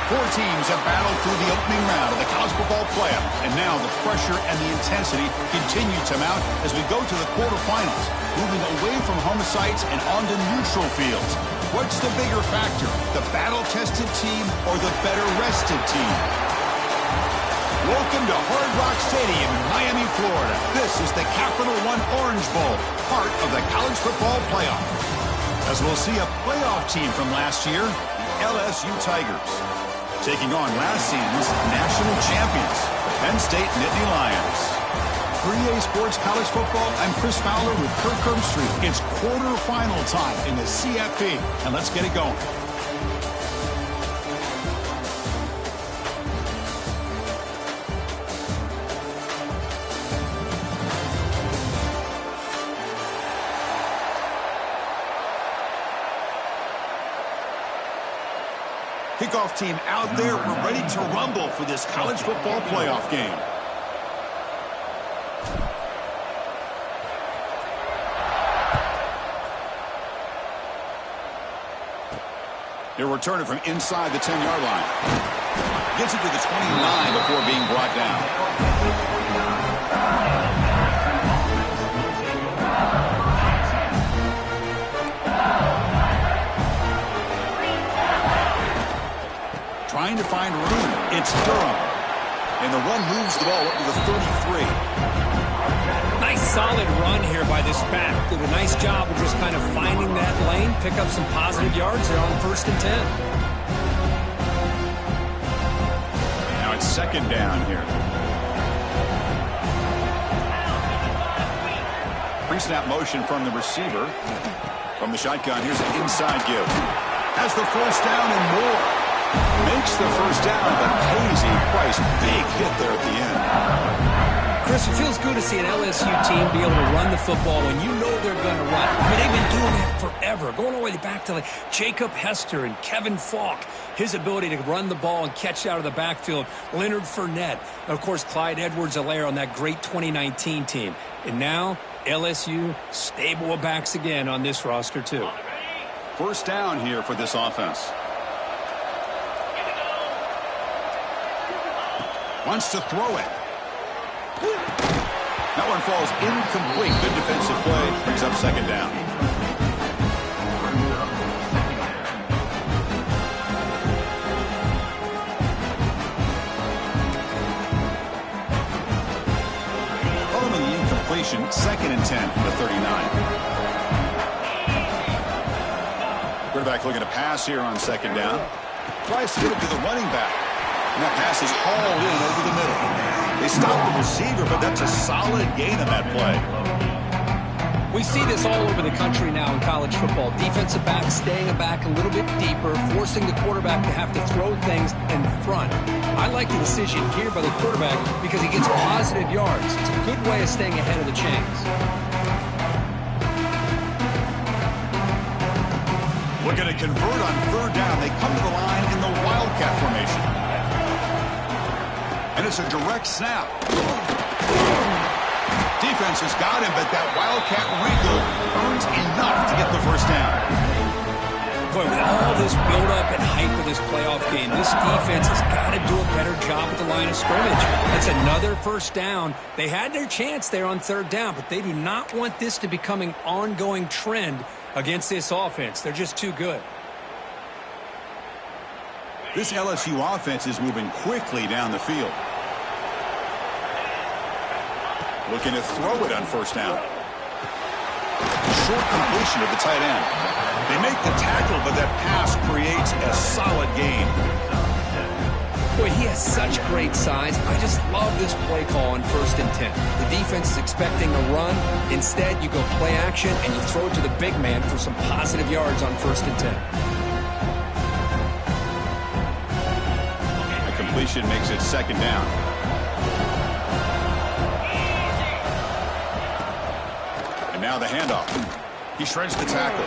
Four teams have battled through the opening round of the college football playoff, and now the pressure and the intensity continue to mount as we go to the quarterfinals, moving away from home sites and onto neutral fields. What's the bigger factor, the battle-tested team or the better-rested team? Welcome to Hard Rock Stadium in Miami, Florida. This is the Capital One Orange Bowl, part of the college football playoff. As we'll see a playoff team from last year, the LSU Tigers, taking on last season's national champions, the Penn State Nittany Lions. 3A Sports College Football, I'm Chris Fowler with Kirk Herbstreit. It's quarterfinal time in the CFP, and let's get it going. Kickoff team out there. We're ready to rumble for this college football playoff game. He'll return it from inside the 10-yard line. Gets it to the 29 before being brought down. Trying to find room. It's Durham. And the run moves the ball up to the 33. Nice solid run here by this back. Did a nice job of just kind of finding that lane, pick up some positive yards there on 1st and 10. Now it's 2nd down here. Pre-snap motion from the receiver. From the shotgun, here's an inside give. Has the 1st down and more. Makes the 1st down, but pays a price. Big hit there at the end. Chris, it feels good to see an LSU team be able to run the football when you know they're going to run. I mean, they've been doing that forever, going all the way back to like Jacob Hester and Kevin Falk. His ability to run the ball and catch out of the backfield. Leonard Fournette. And, of course, Clyde Edwards-Helaire on that great 2019 team. And now LSU stable of backs again on this roster, too. 1st down here for this offense. Wants to throw it. That one falls incomplete. Good defensive play. Brings up 2nd down. Following the incompletion, 2nd and 10 from the 39. Quarterback looking to pass here on 2nd down. Tries to get it to the running back. And that pass is hauled in over the middle. They stop the receiver, but that's a solid gain on that play. We see this all over the country now in college football. Defensive backs staying back a little bit deeper, forcing the quarterback to have to throw things in front. I like the decision here by the quarterback because he gets positive yards. It's a good way of staying ahead of the chains. Looking to convert on 3rd down. They come to the line in the Wildcat formation. And it's a direct snap. Defense has got him, but that Wildcat wriggle earns enough to get the 1st down. Boy, with all this build-up and hype of this playoff game, this defense has got to do a better job at the line of scrimmage. That's another 1st down. They had their chance there on 3rd down, but they do not want this to become an ongoing trend against this offense. They're just too good. This LSU offense is moving quickly down the field. Looking to throw it on 1st down. Short completion of the tight end. They make the tackle, but that pass creates a solid gain. Boy, he has such great size. I just love this play call on 1st and 10. The defense is expecting a run. Instead, you go play action, and you throw it to the big man for some positive yards on 1st and 10. The completion makes it 2nd down. And now the handoff. He shreds the tackle.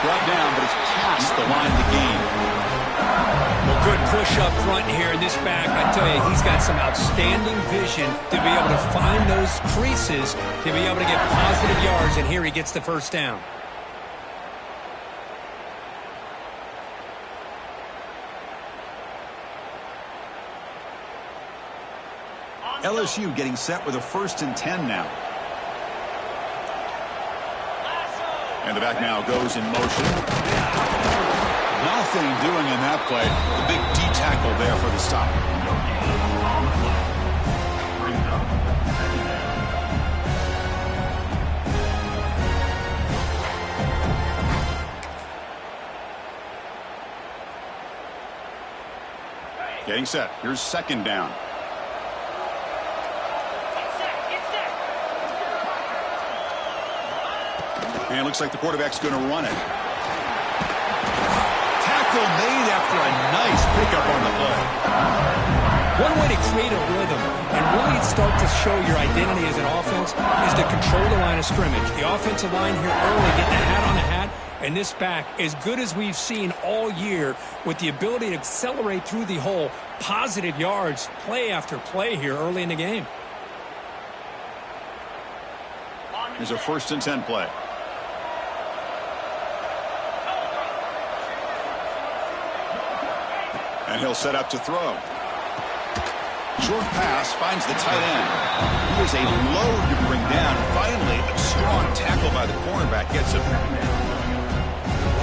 Brought down, but it's past the line to gain. Well, good push up front here in this back. I tell you, he's got some outstanding vision to be able to find those creases, to be able to get positive yards, and here he gets the 1st down. LSU getting set with a 1st and 10 now. And the back now goes in motion. Nothing doing in that play. The big D tackle there for the stop. Getting set. Here's 2nd down. And it looks like the quarterback's going to run it. Tackle made after a nice pickup on the play. One way to create a rhythm and really start to show your identity as an offense is to control the line of scrimmage. The offensive line here early getting a hat on the hat, and this back, as good as we've seen all year, with the ability to accelerate through the hole, positive yards, play after play here early in the game. Here's a 1st and 10 play. And he'll set up to throw. Short pass finds the tight end. He is a load to bring down. Finally, a strong tackle by the cornerback gets him.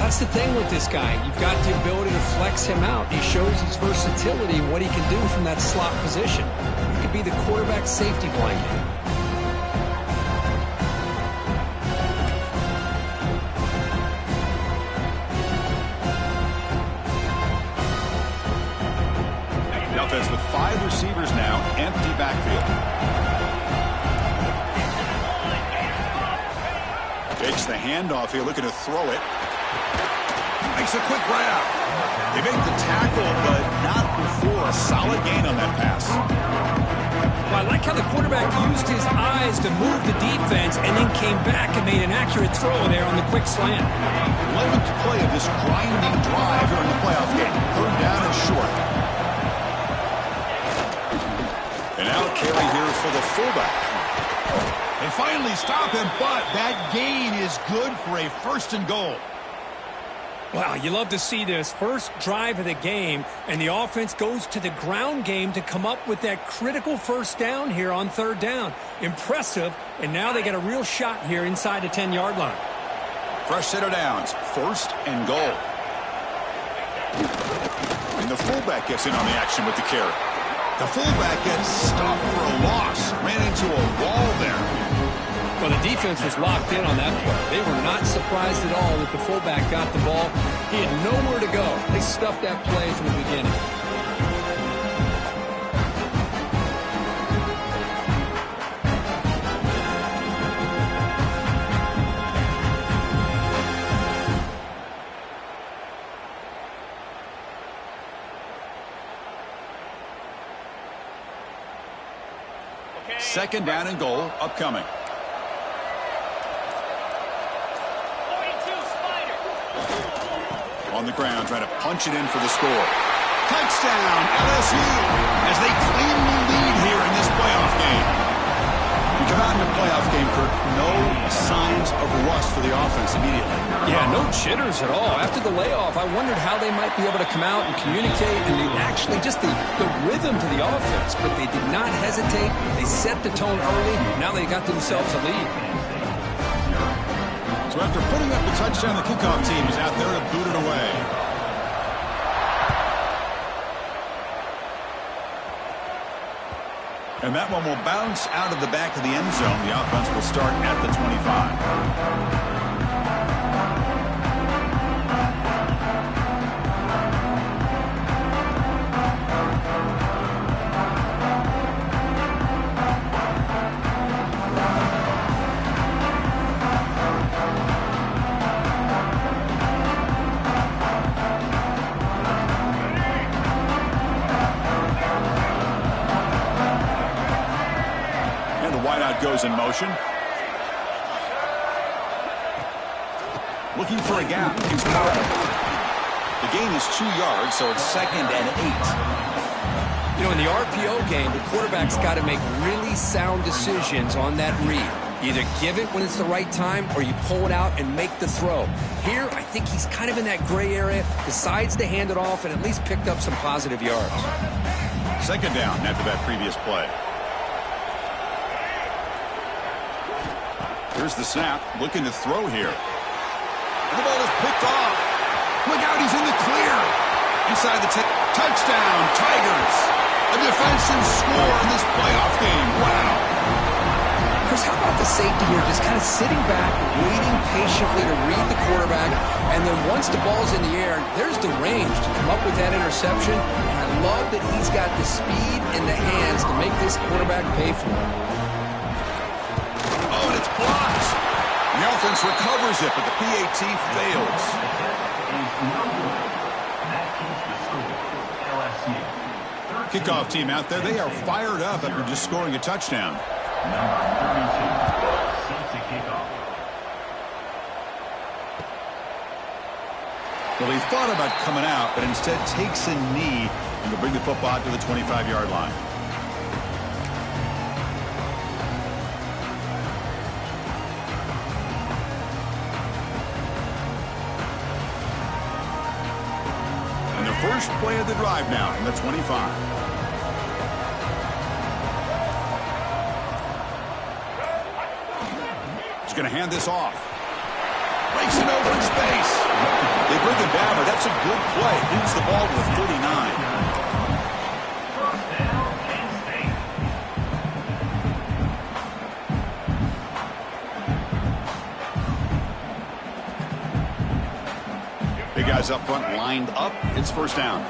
That's the thing with this guy. You've got the ability to flex him out. He shows his versatility and what he can do from that slot position. He could be the quarterback safety blanket. The offense with 5 receivers now, empty backfield. Takes the handoff here, looking to throw it. Makes a quick grab. They make the tackle, but not before a solid gain on that pass. Well, I like how the quarterback used his eyes to move the defense and then came back and made an accurate throw there on the quick slant. 11th play of this grinding drive here in the playoff game. 3rd down and short. And now carry here for the fullback. They finally stop him, but that gain is good for a 1st and goal. Wow, you love to see this. First drive of the game, and the offense goes to the ground game to come up with that critical 1st down here on 3rd down. Impressive, and now they got a real shot here inside the 10-yard line. Fresh set of downs, 1st and goal. And the fullback gets in on the action with the carry. The fullback gets stopped for a loss. Ran into a wall there. Well, the defense was locked in on that play. They were not surprised at all that the fullback got the ball. He had nowhere to go. They stuffed that play from the beginning. Okay. 2nd down and goal upcoming. On the ground, trying to punch it in for the score. Touchdown, LSU, as they cleanly lead here in this playoff game. You come out in the playoff game, Kirk, no signs of rust for the offense immediately. Yeah, no jitters at all. After the layoff, I wondered how they might be able to come out and communicate and actually just the rhythm to the offense, but they did not hesitate. They set the tone early. Now they got themselves a lead. So after putting up the touchdown, the kickoff team is out there to boot it away. And that one will bounce out of the back of the end zone. The offense will start at the 25. Goes in motion. Looking for a gap. He's caught. The gain is 2 yards, so it's 2nd and 8. You know, in the RPO game, the quarterback's got to make really sound decisions on that read. Either give it when it's the right time or you pull it out and make the throw. Here, I think he's kind of in that gray area, decides to hand it off and at least picked up some positive yards. 2nd down after that previous play. Here's the snap, looking to throw here. And the ball is picked off. Look out, he's in the clear. Inside the touchdown, Tigers. A defensive score in this playoff game. Wow. Chris, how about the safety here? Just kind of sitting back, waiting patiently to read the quarterback. And then once the ball's in the air, there's the range to come up with that interception. And I love that he's got the speed in the hands to make this quarterback pay for it. Oh, and it's blocked. The offense recovers it, but the PAT fails. Kickoff team out there. They are fired up after just scoring a touchdown. Well, he thought about coming out, but instead takes a knee and will bring the football to the 25-yard line. And the first play of the drive now from the 25. Going to hand this off. Breaks it over in space. They bring him down, but that's a good play. Moves the ball to the 39. Big guys up front lined up. It's first down.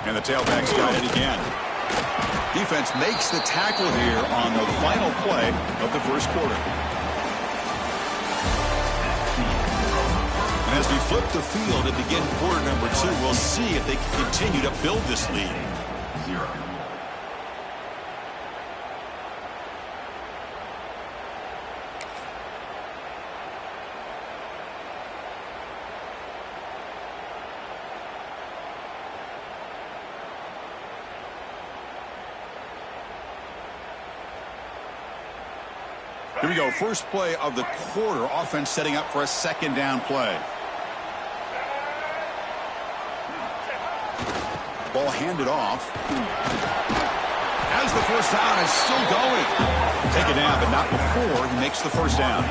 And the tailback's got it again. Defense makes the tackle here on the final play of the first quarter. And as we flip the field and begin quarter number 2, we'll see if they can continue to build this lead. Here we go. First play of the quarter. Offense setting up for a second down play. Ball handed off. As the first down is still going. Take it down, but not before he makes the first down.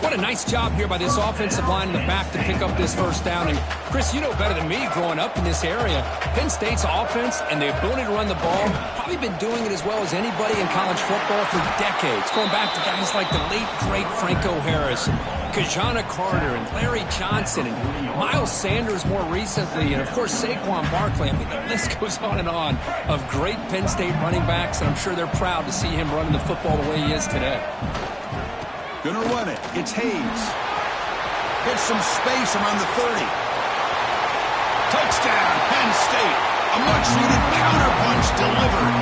What a nice job here by this offensive line in the back to pick up this first down. And Chris, you know better than me growing up in this area, Penn State's offense and the ability to run the ball, probably been doing it as well as anybody in college football for decades. Going back to guys like the late, great Franco Harris, and Kajana Carter, and Larry Johnson, and Miles Sanders more recently, and of course Saquon Barkley. I mean, the list goes on of great Penn State running backs, and I'm sure they're proud to see him running the football the way he is today. Gonna run it. It's Hayes. Gets some space around the 30. Touchdown, Penn State. A much-needed counterpunch delivered.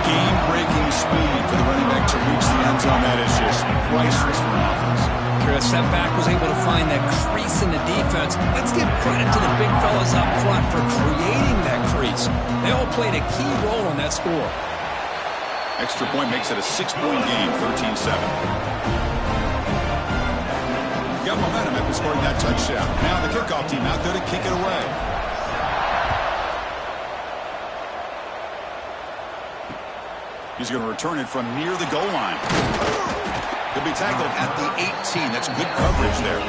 Game-breaking speed for the running back to reach the end zone. That is just priceless for an offense. Chris, that back was able to find that crease in the defense. Let's give credit to the big fellas up front for creating that crease. They all played a key role in that score. Extra point makes it a 6-point game, 13-7. Got momentum after scoring that touchdown. Now the kickoff team out there to kick it away. He's going to return it from near the goal line. He'll be tackled at the 18. That's good coverage there.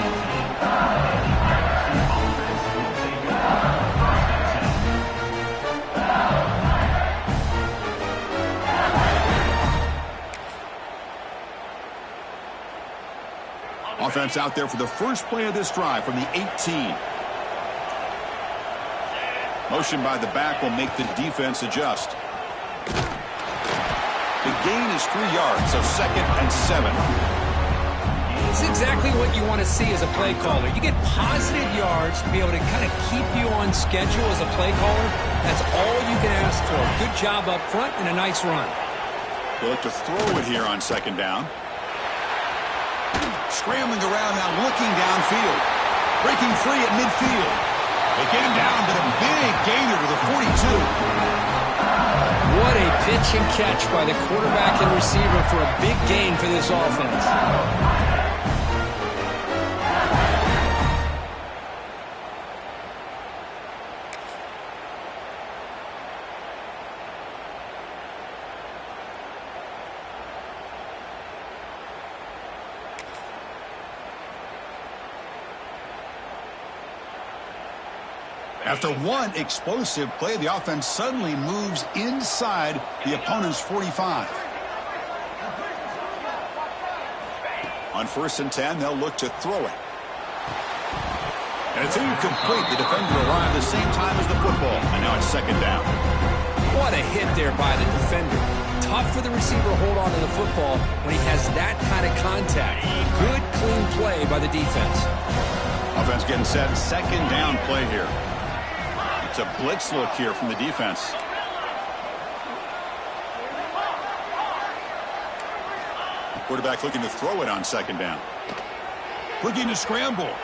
Offense out there for the first play of this drive from the 18. Motion by the back will make the defense adjust. The gain is 3 yards, so 2nd and 7. It's exactly what you want to see as a play caller. You get positive yards to be able to kind of keep you on schedule as a play caller. That's all you can ask for. Good job up front and a nice run. They'll look to throw it here on 2nd down. Scrambling around now, looking downfield. Breaking free at midfield. They get him down, but a big gainer to the 42. What a pitch and catch by the quarterback and receiver for a big gain for this offense. After one explosive play, the offense suddenly moves inside the opponent's 45. On 1st and 10, they'll look to throw it. And it's incomplete. The defender arrived the same time as the football. And now it's 2nd down. What a hit there by the defender. Tough for the receiver to hold on to the football when he has that kind of contact. Good, clean play by the defense. Offense getting set. 2nd down play here. It's a blitz look here from the defense. Quarterback looking to throw it on 2nd down. Looking to scramble.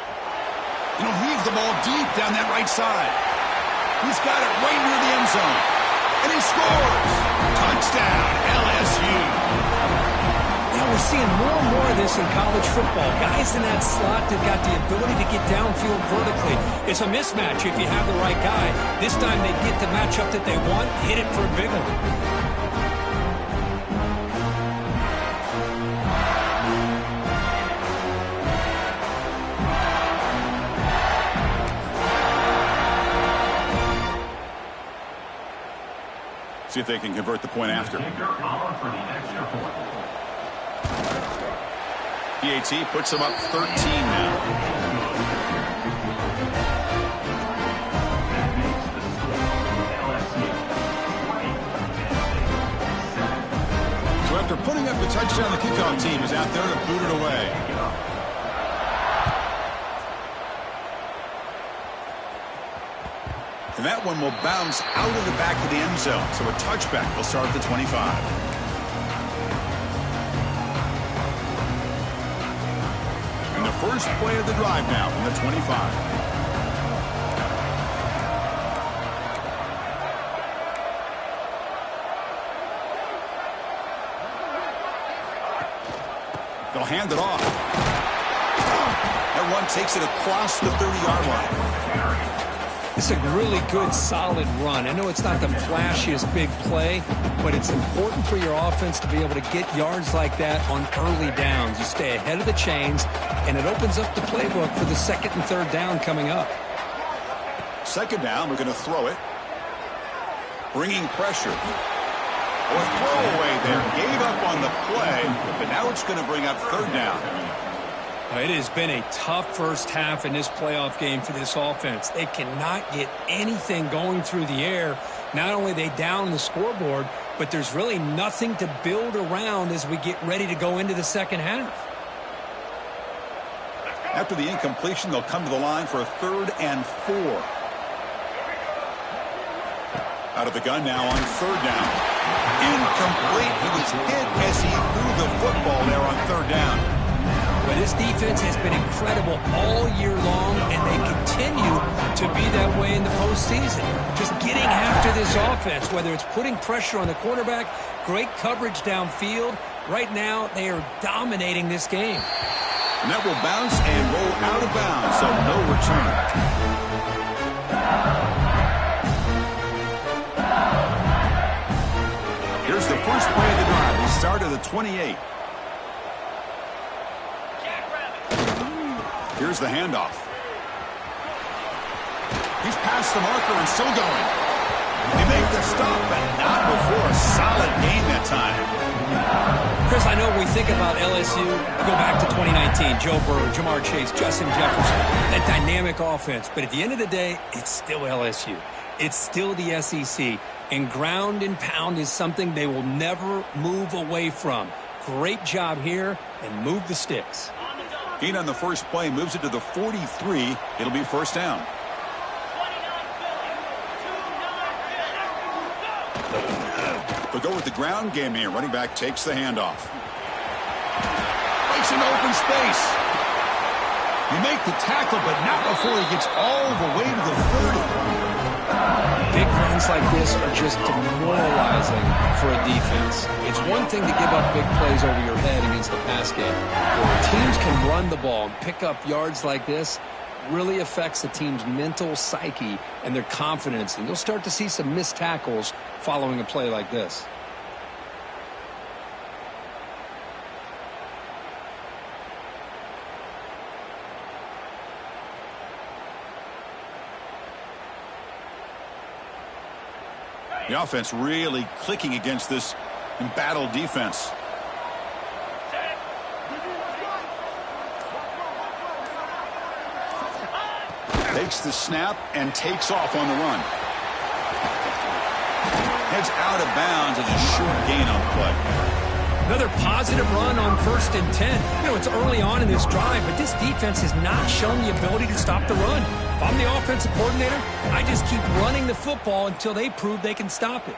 Heave the ball deep down that right side. He's got it right near the end zone. And he scores! Touchdown, LSU. Now we're seeing more and more of this in college football. Guys in that slot that got the ability to get downfield vertically. It's a mismatch if you have the right guy. This time they get the matchup that they want, hit it for a big one. See if they can convert the point after. PAT puts them up 13 now. So after putting up the touchdown, the kickoff team is out there to boot it away. And that one will bounce out of the back of the end zone. So a touchback will start at the 25. And the first play of the drive now from the 25. They'll hand it off. That one takes it across the 30-yard line. It's a really good, solid run. I know it's not the flashiest big play, but it's important for your offense to be able to get yards like that on early downs. You stay ahead of the chains, and it opens up the playbook for the 2nd and 3rd down coming up. 2nd down, we're going to throw it. Bringing pressure. Or throwaway there. Gave up on the play, but now it's going to bring up 3rd down. It has been a tough first half in this playoff game for this offense. They cannot get anything going through the air. Not only are they down the scoreboard, but there's really nothing to build around as we get ready to go into the 2nd half. After the incompletion, they'll come to the line for a 3rd and 4. Out of the gun now on 3rd down. Incomplete. He was hit as he threw the football there on 3rd down. But this defense has been incredible all year long, and they continue to be that way in the postseason. Just getting after this offense, whether it's putting pressure on the quarterback, great coverage downfield. Right now, they are dominating this game. And that will bounce and roll out of bounds, so no return. Here's the first play of the drive. We start at the 28. Here's the handoff. He's past the marker and still going. They make the stop, but not before a solid gain that time. Chris, I know we think about LSU, go back to 2019, Joe Burrow, Jamar Chase, Justin Jefferson, that dynamic offense. But at the end of the day, it's still LSU. It's still the SEC. And ground and pound is something they will never move away from. Great job here, and move the sticks. Gain on the first play moves it to the 43. It'll be 1st down. They'll go with the ground game here. Running back takes the handoff. Breaks into open space. You make the tackle, but not before he gets all the way to the 30. Big runs like this are just demoralizing for a defense. It's one thing to give up big plays over your head against the pass game. When teams can run the ball and pick up yards like this, really affects the team's mental psyche and their confidence. And you'll start to see some missed tackles following a play like this. The offense really clicking against this embattled defense. Takes the snap and takes off on the run. Heads out of bounds as a short gain on the play. Another positive run on 1st and 10. You know, it's early on in this drive, but this defense has not shown the ability to stop the run. If I'm the offensive coordinator, I just keep running the football until they prove they can stop it.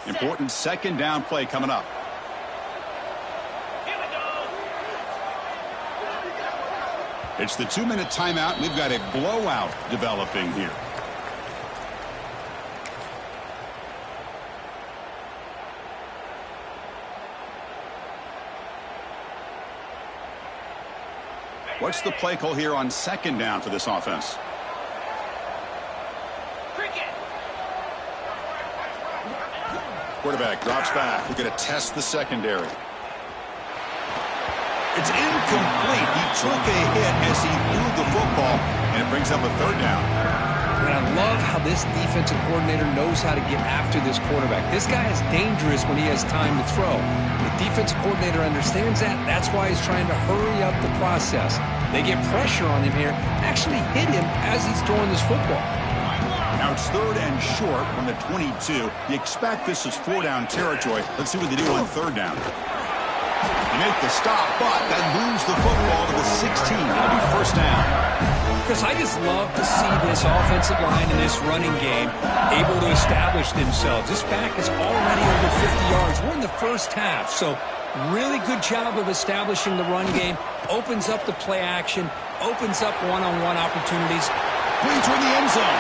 Important 2nd down play coming up. It's the 2-minute timeout. We've got a blowout developing here. What's the play call here on 2nd down for this offense? Quarterback drops back. We're going to test the secondary. It's incomplete. He took a hit as he threw the football, and it brings up a 3rd down. And I love how this defensive coordinator knows how to get after this quarterback. This guy is dangerous when he has time to throw. The defensive coordinator understands that. That's why he's trying to hurry up the process. They get pressure on him here, actually hit him as he's throwing this football. Now it's 3rd and short from the 22. You expect this is 4-down territory. Let's see what they do on 3rd down. They make the stop, but that moves the football to the 16. It'll be 1st down. Chris, I just love to see this offensive line and this running game able to establish themselves. This back is already over 50 yards. We're in the 1st half, so really good job of establishing the run game. Opens up the play action, opens up one-on-one opportunities. Brings toward the end zone.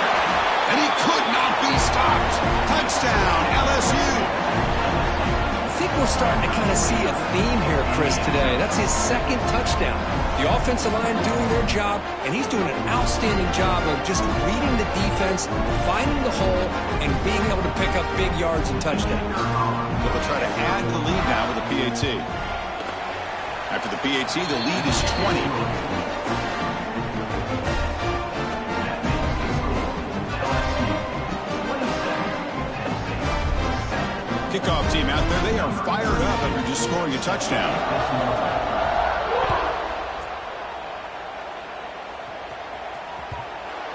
And he could not be stopped. Touchdown, LSU. I think we're starting to kind of see a theme here, Chris, today. That's his 2nd touchdown. The offensive line doing their job, and he's doing an outstanding job of just reading the defense, finding the hole, and being able to pick up big yards and touchdowns. So they'll try to add to the lead now with a PAT. After the PAT, the lead is 20. Kickoff team out there, they are fired up after just scoring a touchdown.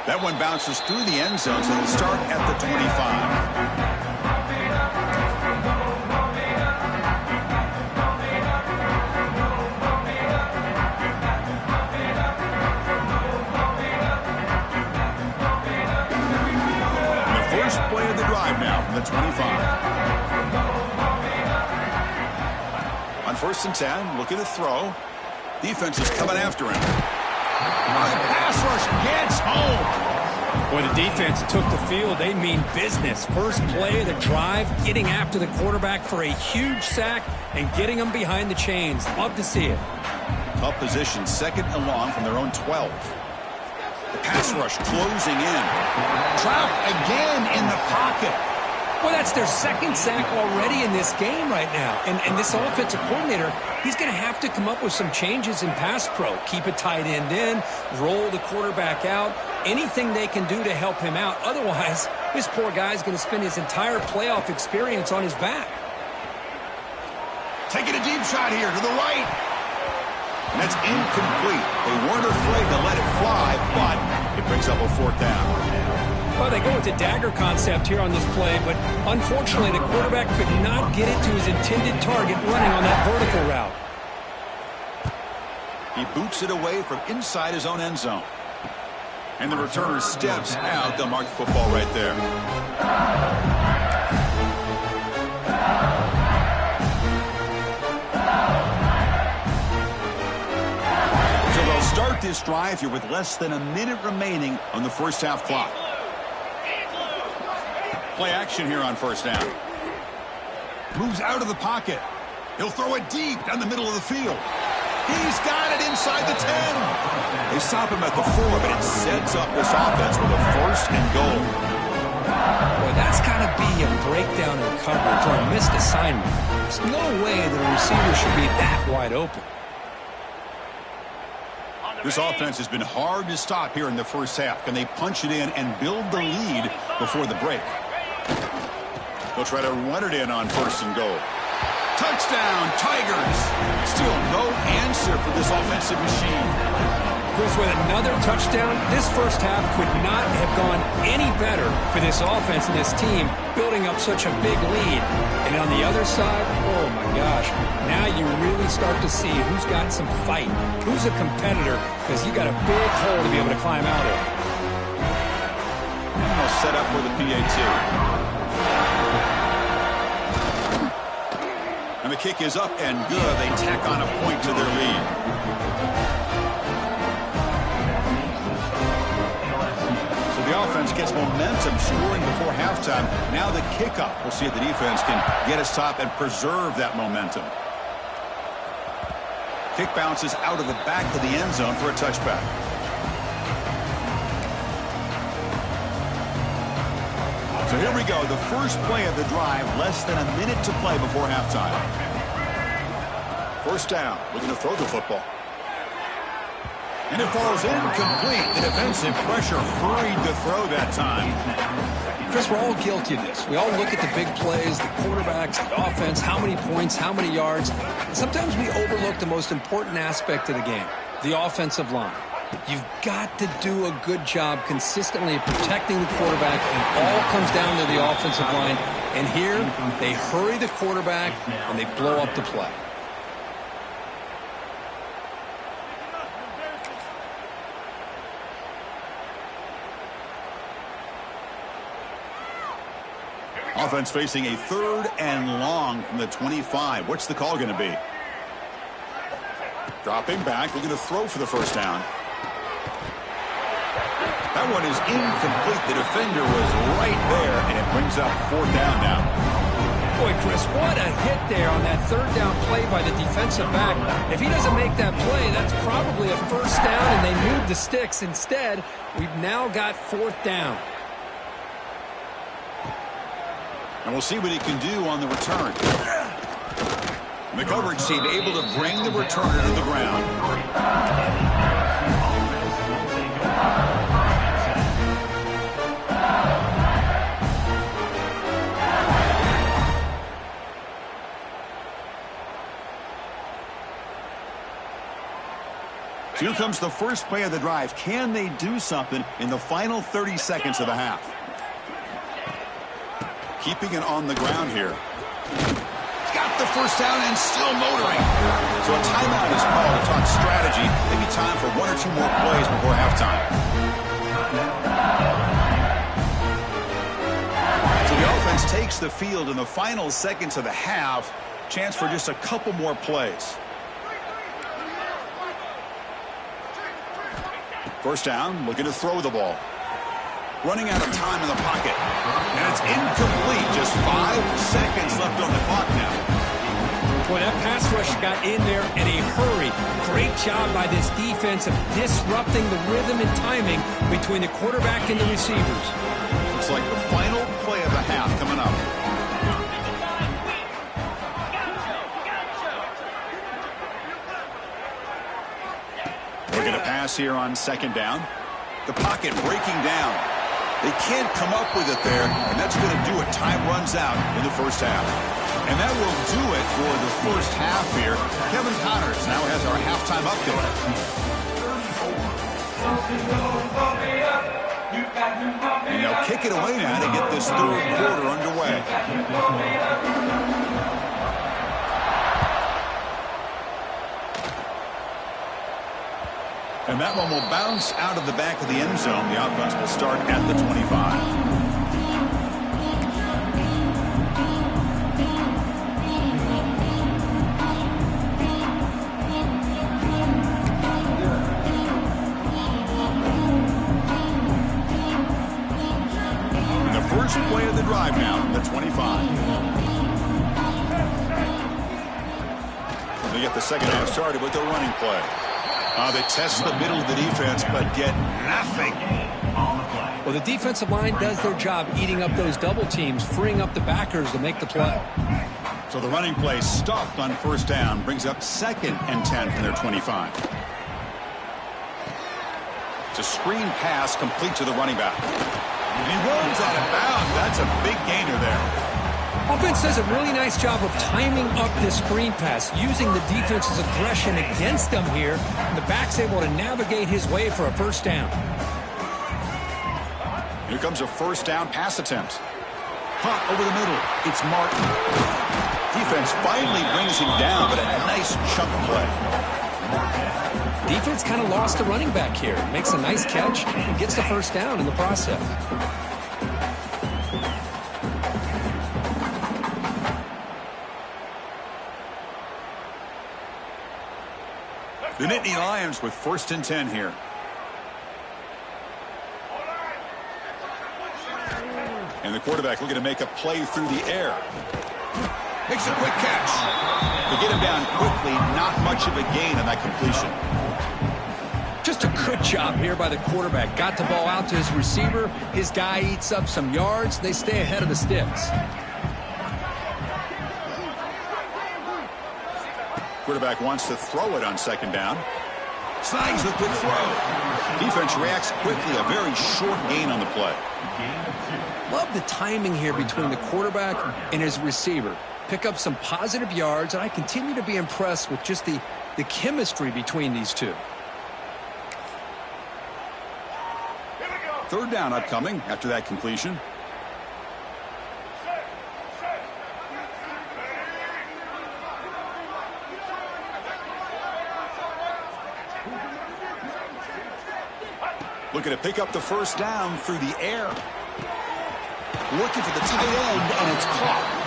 That one bounces through the end zone, so they'll start at the 25. Play of the drive now from the 25. On 1st and 10, looking to throw. Defense is coming after him. The pass rush gets home. Boy, the defense took the field. They mean business. First play of the drive, getting after the quarterback for a huge sack and getting him behind the chains. Love to see it. Tough position, 2nd and long from their own 12. The pass rush closing in. Trapped again in the pocket. Well, that's their 2nd sack already in this game right now. And this offensive coordinator, he's going to have to come up with some changes in pass pro. Keep a tight end in, roll the quarterback out, anything they can do to help him out. Otherwise, this poor guy's going to spend his entire playoff experience on his back. Taking a deep shot here to the right. And that's incomplete. They weren't afraid to let it fly, but it brings up a 4th down. Well, they go with the dagger concept here on this play, but unfortunately the quarterback could not get it to his intended target running on that vertical route. He boots it away from inside his own end zone. And the returner steps out. They'll mark the football right there. So they'll start this drive here with less than a minute remaining on the 1st half clock. Play action here on 1st down. Moves out of the pocket. He'll throw it deep down the middle of the field. He's got it inside the 10. They stop him at the 4, but it sets up this offense with a 1st and goal. Boy, that's got to be a breakdown in coverage or a missed assignment. There's no way that a receiver should be that wide open. This offense has been hard to stop here in the first half. Can they punch it in and build the lead before the break? They'll try to run it in on 1st and goal. Touchdown, Tigers! Still no answer for this offensive machine. Bruce, with another touchdown, this first half could not have gone any better for this offense and this team, building up such a big lead. And on the other side, oh my gosh, now you really start to see who's got some fight, who's a competitor, because you got a big hole to be able to climb out of. Now set up for the PAT. And the kick is up and good. They tack on a point to their lead. So the offense gets momentum scoring before halftime. Now the kickoff. We'll see if the defense can get a stop and preserve that momentum. Kick bounces out of the back of the end zone for a touchback. So here we go, the first play of the drive, less than a minute to play before halftime. First down, looking to throw the football. And it falls incomplete. The defensive pressure hurried to throw that time. Chris, we're all guilty of this. We all look at the big plays, the quarterbacks, the offense, how many points, how many yards. And sometimes we overlook the most important aspect of the game, the offensive line. You've got to do a good job consistently protecting the quarterback, and all comes down to the offensive line. And here, they hurry the quarterback, and they blow up the play. Offense facing a 3rd and long from the 25. What's the call going to be? Dropping back, looking to throw for the first down. That one is incomplete. The defender was right there, and it brings up 4th down now. Boy, Chris, what a hit there on that 3rd down play by the defensive back. If he doesn't make that play, that's probably a 1st down, and they move the sticks. Instead, we've now got 4th down. And we'll see what he can do on the return. And the coverage team able to bring the returner to the ground. Here comes the first play of the drive. Can they do something in the final 30 seconds of the half? Keeping it on the ground here. Got the first down and still motoring. So a timeout is called to talk strategy. Maybe time for 1 or 2 more plays before halftime. So the offense takes the field in the final seconds of the half. Chance for just a couple more plays. First down, looking to throw the ball. Running out of time in the pocket. And it's incomplete. Just 5 seconds left on the clock now. Boy, that pass rush got in there in a hurry. Great job by this defense of disrupting the rhythm and timing between the quarterback and the receivers. Looks like the final play of the half coming up. We're going to pass here on 2nd down. The pocket breaking down. They can't come up with it there, and that's going to do it. Time runs out in the first half. And that will do it for the first half here. Kevin Connors now has our halftime update. And they'll kick it away now to get this 3rd quarter underway. And that one will bounce out of the back of the end zone. The offense will start at the 25. And the first play of the drive now from the 25. They get the second half started with the running play. They test the middle of the defense, but get nothing on the play. Well, the defensive line does their job eating up those double teams, freeing up the backers to make the play. So the running play stopped on first down, brings up 2nd and 10 from their 25. It's a screen pass complete to the running back. And he runs out of bounds. That's a big gainer there. Offense does a really nice job of timing up this screen pass, using the defense's aggression against them here, and the back's able to navigate his way for a first down. Here comes a first down pass attempt. Hot over the middle. It's Martin. Defense finally brings him down, but a nice chunk play. Defense kind of lost the running back here. Makes a nice catch and gets the first down in the process. The Nittany Lions with 1st and 10 here. And the quarterback looking to make a play through the air. Makes a quick catch. To get him down quickly, not much of a gain on that completion. Just a good job here by the quarterback. Got the ball out to his receiver. His guy eats up some yards. They stay ahead of the sticks. Quarterback wants to throw it on 2nd down. Snags the quick throw. Defense reacts quickly. A very short gain on the play. Love the timing here between the quarterback and his receiver. Pick up some positive yards, and I continue to be impressed with just the chemistry between these two. 3rd down upcoming after that completion. Looking to pick up the first down through the air. Looking for the tight end, and it's caught.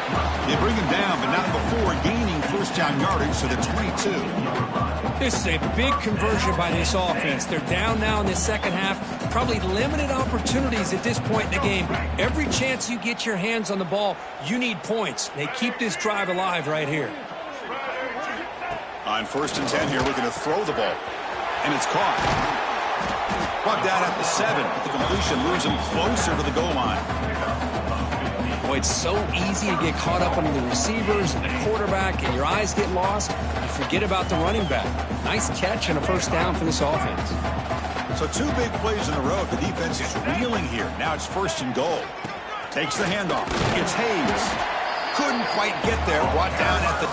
They bring him down, but not before gaining first down yardage to the 22. This is a big conversion by this offense. They're down now in the second half. Probably limited opportunities at this point in the game. Every chance you get your hands on the ball, you need points. They keep this drive alive right here. On 1st and 10 here, looking to throw the ball. And it's caught. Brought down at the 7. The completion moves him closer to the goal line. Boy, it's so easy to get caught up on the receivers and the quarterback, and your eyes get lost. You forget about the running back. Nice catch and a first down for this offense. So 2 big plays in a row. The defense is reeling here. Now it's 1st and goal. Takes the handoff. It's Hayes. Couldn't quite get there. Brought down at the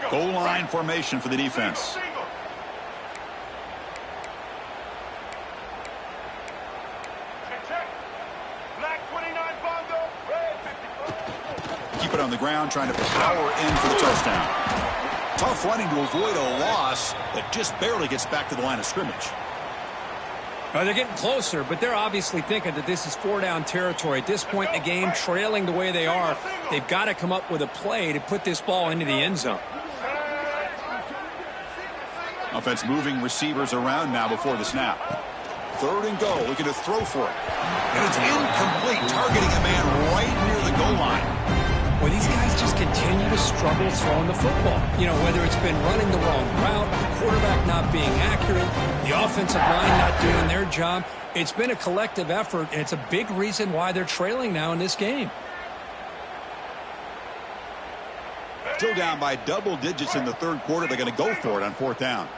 2. Goal line formation for the defense. Keep it on the ground, trying to power in for the touchdown. Tough running to avoid a loss that just barely gets back to the line of scrimmage. Well, they're getting closer, but they're obviously thinking that this is 4-down territory. At this point in the game, trailing the way they are, they've got to come up with a play to put this ball into the end zone. Offense moving receivers around now before the snap. 3rd and goal, looking to throw for it. And it's incomplete, targeting a man right near the goal line. Well, these guys just continue to struggle throwing the football. You know, whether it's been running the wrong route, the quarterback not being accurate, the offensive line not doing their job. It's been a collective effort, and it's a big reason why they're trailing now in this game. Still down by double digits in the 3rd quarter. They're going to go for it on 4th down.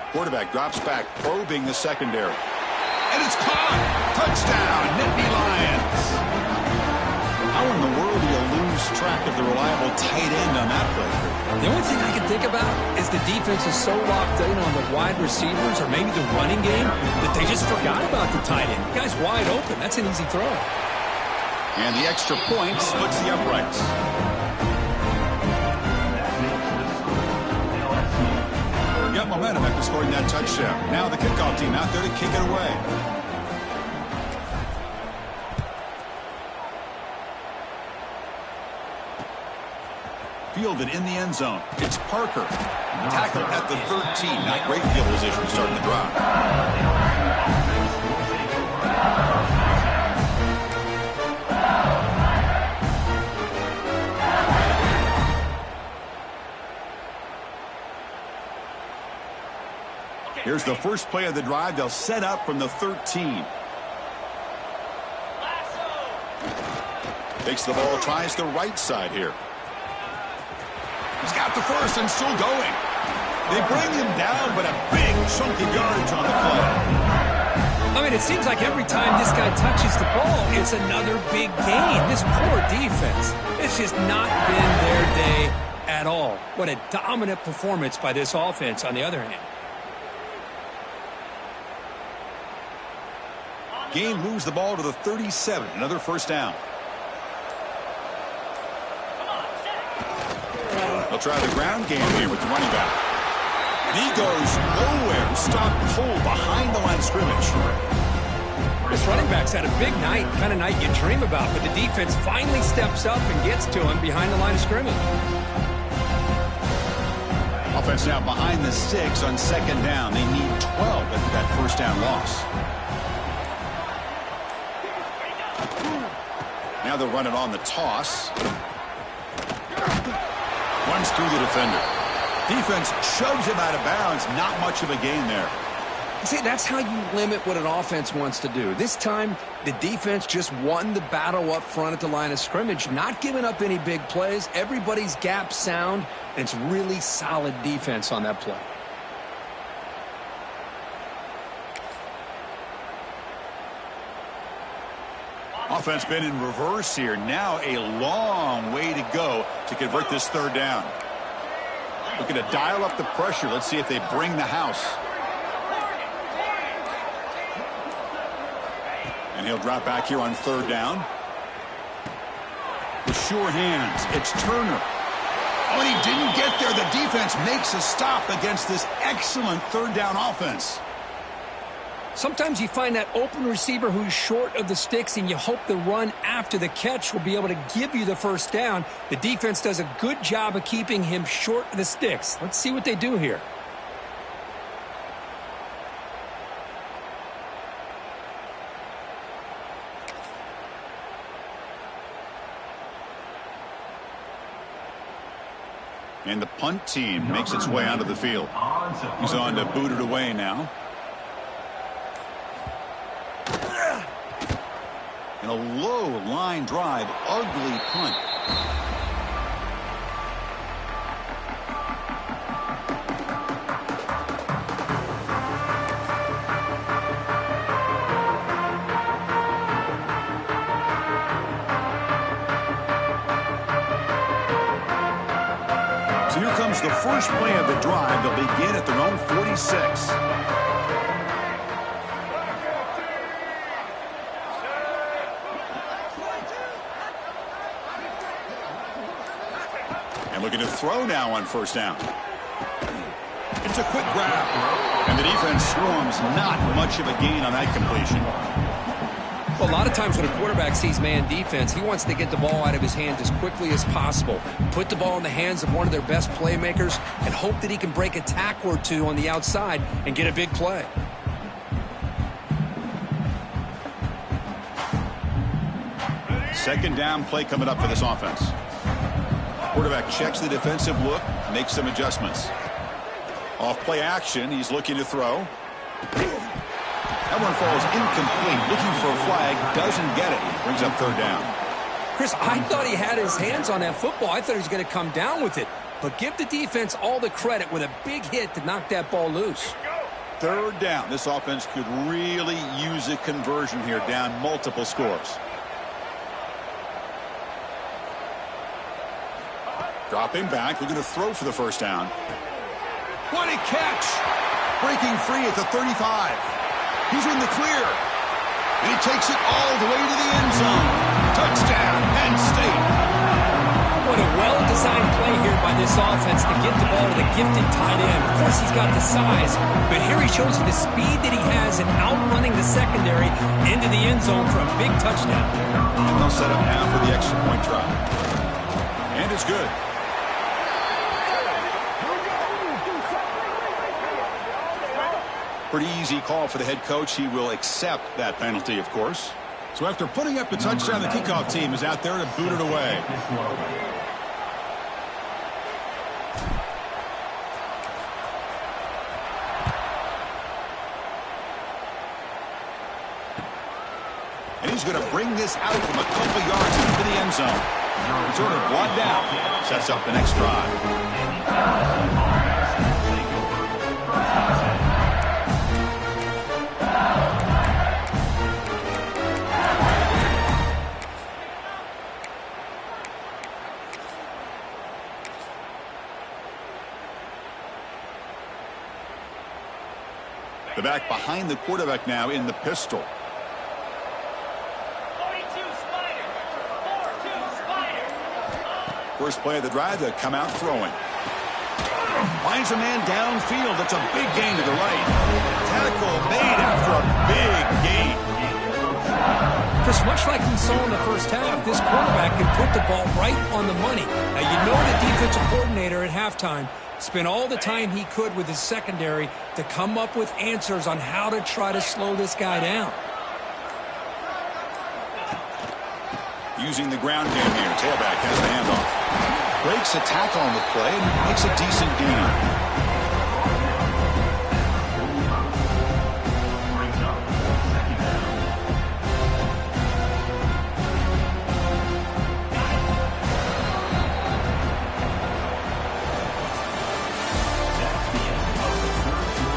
Quarterback drops back, probing the secondary. And it's caught! Touchdown, Nittany Lions! How in the world do you lose track of the reliable tight end on that play? The only thing I can think about is the defense is so locked in on the wide receivers or maybe the running game that they just forgot about the tight end. The guy's wide open. That's an easy throw. And the extra point splits the uprights. Got momentum after scoring that touchdown. Now the kickoff team out there to kick it away. Fielded in the end zone. It's Parker. Tackled at the 13. Not great field position starting the drive. Here's the first play of the drive. They'll set up from the 13. Takes the ball, tries the right side here. He's got the first and still going. They bring him down, but a big chunk of yardage on the play. I mean, it seems like every time this guy touches the ball, it's another big gain. This poor defense, it's just not been their day at all. What a dominant performance by this offense, on the other hand. Gain moves the ball to the 37. Another first down. They'll try the ground game here with the running back. And he goes nowhere. Stopped cold behind the line of scrimmage. This running back's had a big night, kind of night you dream about, but the defense finally steps up and gets to him behind the line of scrimmage. Offense now behind the 6 on second down. They need 12 after that first down loss. Now they'll run it on the toss. Runs through the defender. Defense shoves him out of bounds. Not much of a gain there. See, that's how you limit what an offense wants to do. This time, the defense just won the battle up front at the line of scrimmage, not giving up any big plays. Everybody's gap sound, and it's really solid defense on that play. Offense been in reverse here. Now a long way to go to convert this third down. Looking to dial up the pressure. Let's see if they bring the house. And he'll drop back here on third down. With sure hands, it's Turner. Oh, and he didn't get there. The defense makes a stop against this excellent third down offense. Sometimes you find that open receiver who's short of the sticks, and you hope the run after the catch will be able to give you the first down. The defense does a good job of keeping him short of the sticks. Let's see what they do here. And the punt team makes its way onto the field. He's on to boot it away now. And a low line drive, ugly punt. So here comes the first play of the drive. They'll begin at their own 46. Looking to throw now on first down. It's a quick grab. And the defense swarms. Not much of a gain on that completion. Well, a lot of times when a quarterback sees man defense, he wants to get the ball out of his hands as quickly as possible. Put the ball in the hands of one of their best playmakers and hope that he can break a tackle or two on the outside and get a big play. Second down play coming up for this offense. Quarterback checks the defensive look, makes some adjustments. Off play action, he's looking to throw. That one falls incomplete, looking for a flag, doesn't get it. Brings up third down. Chris, I thought he had his hands on that football. I thought he was going to come down with it. But give the defense all the credit with a big hit to knock that ball loose. Third down. This offense could really use a conversion here, down multiple scores. Dropping back, looking to throw for the first down. What a catch! Breaking free at the 35. He's in the clear. And he takes it all the way to the end zone. Touchdown, Penn State. What a well-designed play here by this offense to get the ball to the gifted tight end. Of course, he's got the size, but here he shows you the speed that he has in outrunning the secondary into the end zone for a big touchdown. And they'll set up now for the extra point try. And it's good. Pretty easy call for the head coach. He will accept that penalty, of course. So after putting up the touchdown, the kickoff team is out there to boot it away. who's going to bring this out from a couple yards into the end zone. Returner brought down. Sets up the next drive. The back behind the quarterback now in the pistol. First play of the drive, to come out throwing. Finds a man downfield. That's a big gain to the right. Tackle made after a big gain. Just much like we saw in the first half, this quarterback can put the ball right on the money. Now, you know the defensive coordinator at halftime spent all the time he could with his secondary to come up with answers on how to try to slow this guy down. Using the ground game here. Tailback has the handoff. Breaks a tackle on the play and makes a decent gain.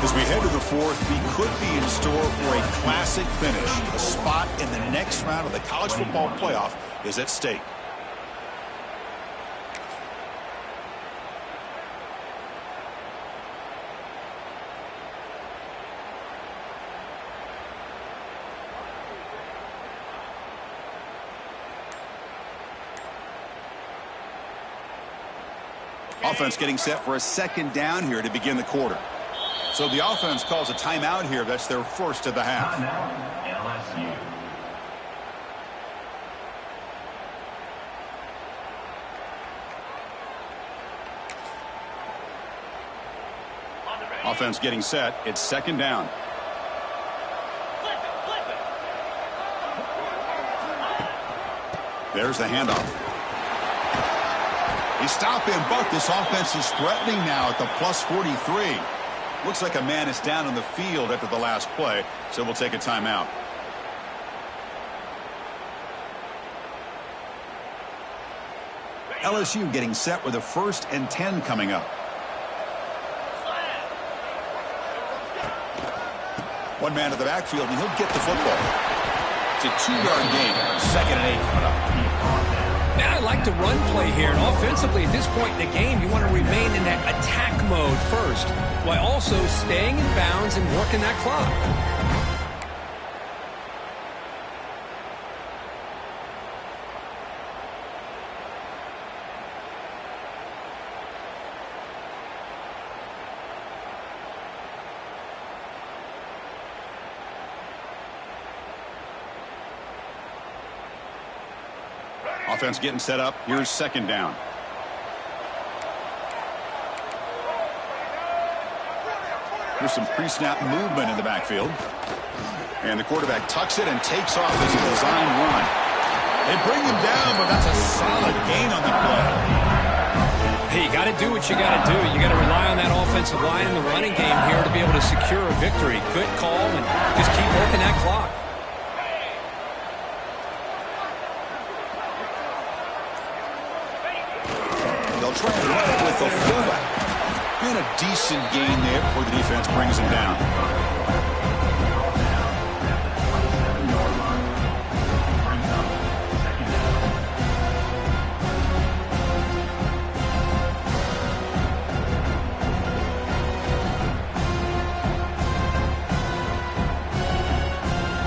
As we head to the fourth, we could be in store for a classic finish. A spot in the next round of the college football playoff is at stake. Offense getting set for a second down here to begin the quarter. So the offense calls a timeout here. That's their first of the half. LSU. Offense getting set. It's second down. There's the handoff. They stop him, but this offense is threatening now at the plus 43. Looks like a man is down on the field after the last play, so we'll take a timeout. LSU getting set with a 1st and 10 coming up. One man at the backfield, and he'll get the football. It's a 2-yard gain. 2nd and 8 coming up. Now, I like the run play here, and offensively at this point in the game, you want to remain in that attack mode first, while also staying in bounds and working that clock. Offense getting set up. Here's second down. Here's some pre-snap movement in the backfield. And the quarterback tucks it and takes off as a design run. They bring him down, but that's a solid gain on the play. Hey, you got to do what you got to do. You got to rely on that offensive line in the running game here to be able to secure a victory. Good call, and just keep working that clock. They'll try and run it with the fullback. And a decent gain there before the defense brings him down.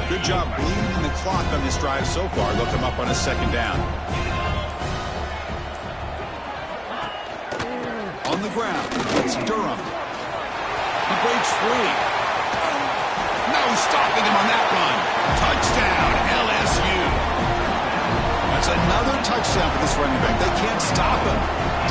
Good job bleeding the clock on this drive so far. They'll come up on a second down. On the ground, it's Durham. He breaks free. No stopping him on that run. Touchdown, LSU. That's another touchdown for this running back. They can't stop him.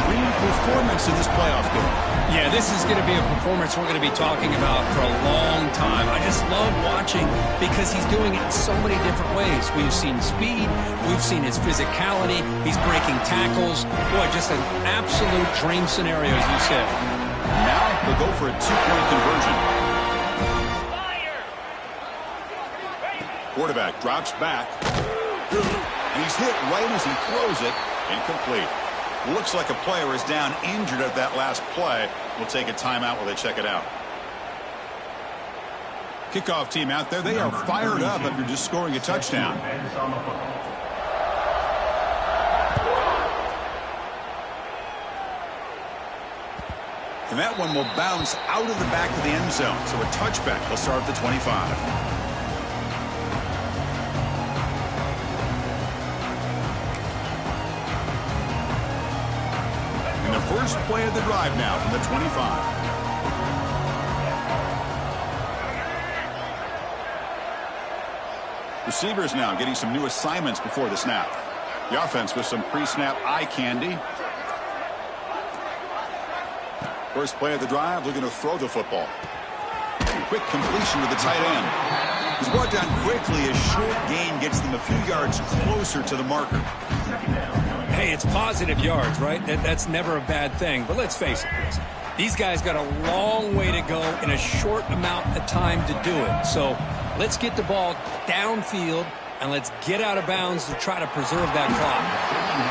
Dream performance in this playoff game. Yeah, this is going to be a performance we're going to be talking about for a long time. I just love watching because he's doing it in so many different ways. We've seen speed. We've seen his physicality. He's breaking tackles. Boy, just an absolute dream scenario, as you said. Now they'll go for a 2-point conversion. Quarterback drops back. He's hit right as he throws it. Incomplete. Looks like a player is down injured at that last play. We'll take a timeout while they check it out. Kickoff team out there. They are fired up after just scoring a touchdown. And that one will bounce out of the back of the end zone. So a touchback. He'll start at the 25. First play of the drive now from the 25. Receivers now getting some new assignments before the snap. The offense with some pre-snap eye candy. First play of the drive, looking to throw the football. Quick completion to the tight end. He's brought down quickly. A short gain gets them a few yards closer to the marker. Hey, it's positive yards, right? That's never a bad thing. But let's face it, Chris. These guys got a long way to go in a short amount of time to do it. So let's get the ball downfield, and let's get out of bounds to try to preserve that clock.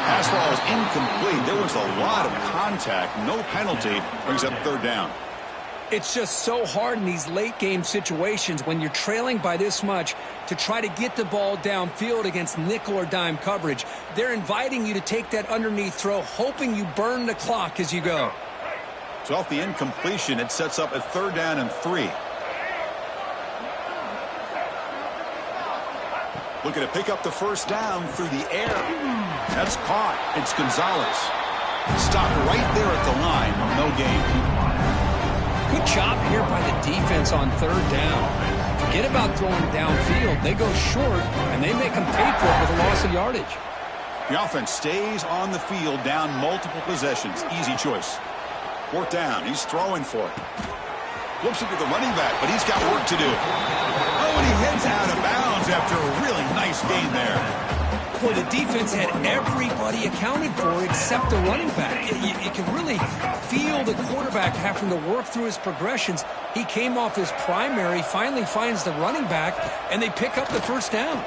Pass ball is incomplete. There was a lot of contact. No penalty. Brings up third down. It's just so hard in these late-game situations when you're trailing by this much to try to get the ball downfield against nickel or dime coverage. They're inviting you to take that underneath throw, hoping you burn the clock as you go. So off the incompletion, it sets up a third down and 3. Looking to pick up the first down through the air. That's caught. It's Gonzalez. Stopped right there at the line. No gain. Good job here by the defense on third down. Forget about throwing downfield. They go short, and they make them pay for it with a loss of yardage. The offense stays on the field down multiple possessions. Easy choice. Fourth down. He's throwing for it. Flips it to the running back, but he's got work to do. Oh, and he heads out of bounds after a really nice gain there. Boy, the defense had everybody accounted for except the running back. You can really feel the quarterback having to work through his progressions. He came off his primary, finally finds the running back, and they pick up the first down.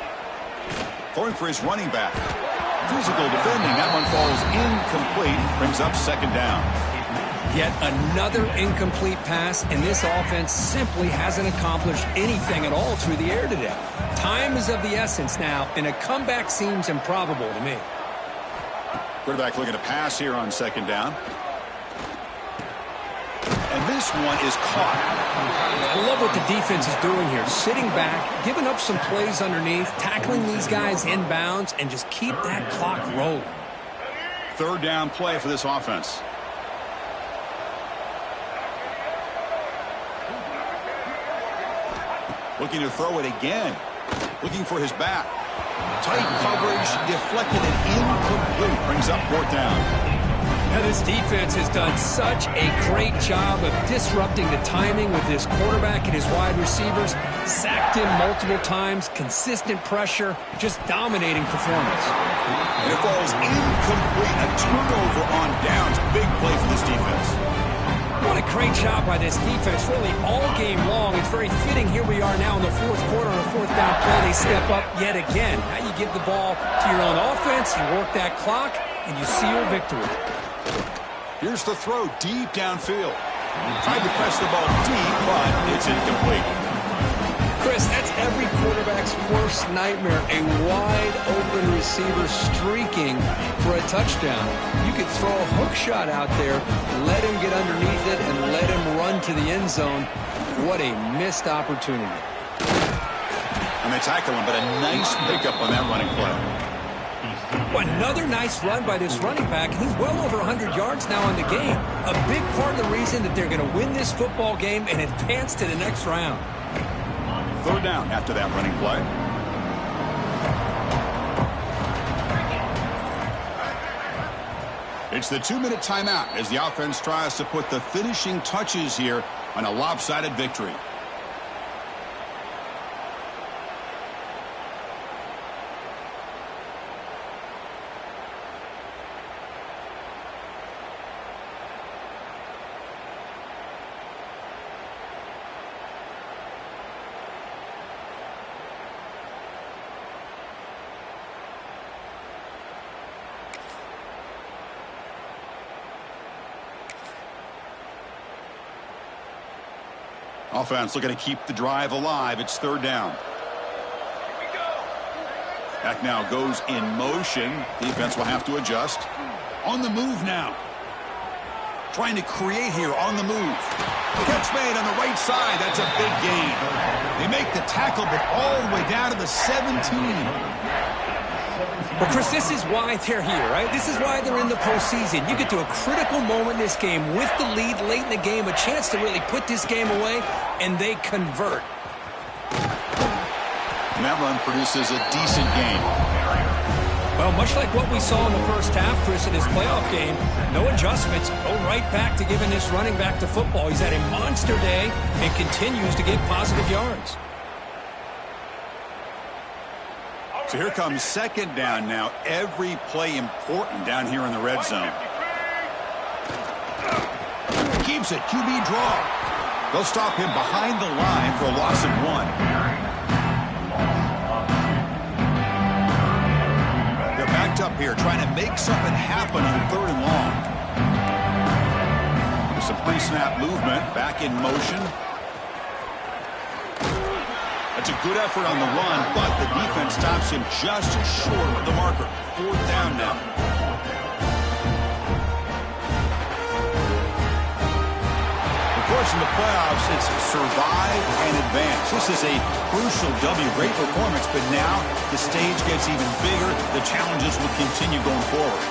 Throwing for his running back. Physical defending. That one falls incomplete. Brings up second down. Yet another incomplete pass, and this offense simply hasn't accomplished anything at all through the air today. Time is of the essence now, and a comeback seems improbable to me. Quarterback looking to pass here on second down. And this one is caught. I love what the defense is doing here. Sitting back, giving up some plays underneath, tackling these guys inbounds, and just keep that clock rolling. Third down play for this offense. Looking to throw it again. Looking for his back. Tight coverage, deflected and incomplete. Brings up fourth down. Now this defense has done such a great job of disrupting the timing with this quarterback and his wide receivers. Sacked him multiple times, consistent pressure, just dominating performance. And it falls incomplete. A turnover on downs. Big play for this defense. What a great job by this defense, really all game long. It's very fitting here we are now in the fourth quarter on a fourth down play. They step up yet again. Now you give the ball to your own offense, you work that clock, and you seal victory. Here's the throw deep downfield. Tried to press the ball deep, but it's incomplete. Chris, that's every quarterback's worst nightmare, a wide-open receiver streaking for a touchdown. You could throw a hook shot out there, let him get underneath it, and let him run to the end zone. What a missed opportunity. And they tackle him, but a nice pickup on that running play. Well, another nice run by this running back. He's well over 100 yards now in the game. A big part of the reason that they're going to win this football game and advance to the next round. Third down after that running play. It's the 2-minute timeout as the offense tries to put the finishing touches here on a lopsided victory. Offense looking to keep the drive alive. It's third down. Back now goes in motion. Defense will have to adjust. On the move now. Trying to create here on the move. Catch made on the right side. That's a big gain. They make the tackle, but all the way down to the 17. Well, Chris, this is why they're here, right? This is why they're in the postseason. You get to a critical moment in this game with the lead late in the game, a chance to really put this game away, and they convert. And that run produces a decent gain. Well, much like what we saw in the first half, Chris, in his playoff game, no adjustments, go right back to giving this running back to football. He's had a monster day and continues to get positive yards. So here comes second down now. Every play important down here in the red zone. Keeps it, QB draw. They'll stop him behind the line for a loss of 1. Up here trying to make something happen on third and long. There's some pre-snap movement, back in motion. That's a good effort on the run, but the defense stops him just short of the marker. Fourth down now. Of course, in the playoffs, it's survive and advance. This is a crucial W. Great performance, but now the stage gets even bigger. The challenges will continue going forward.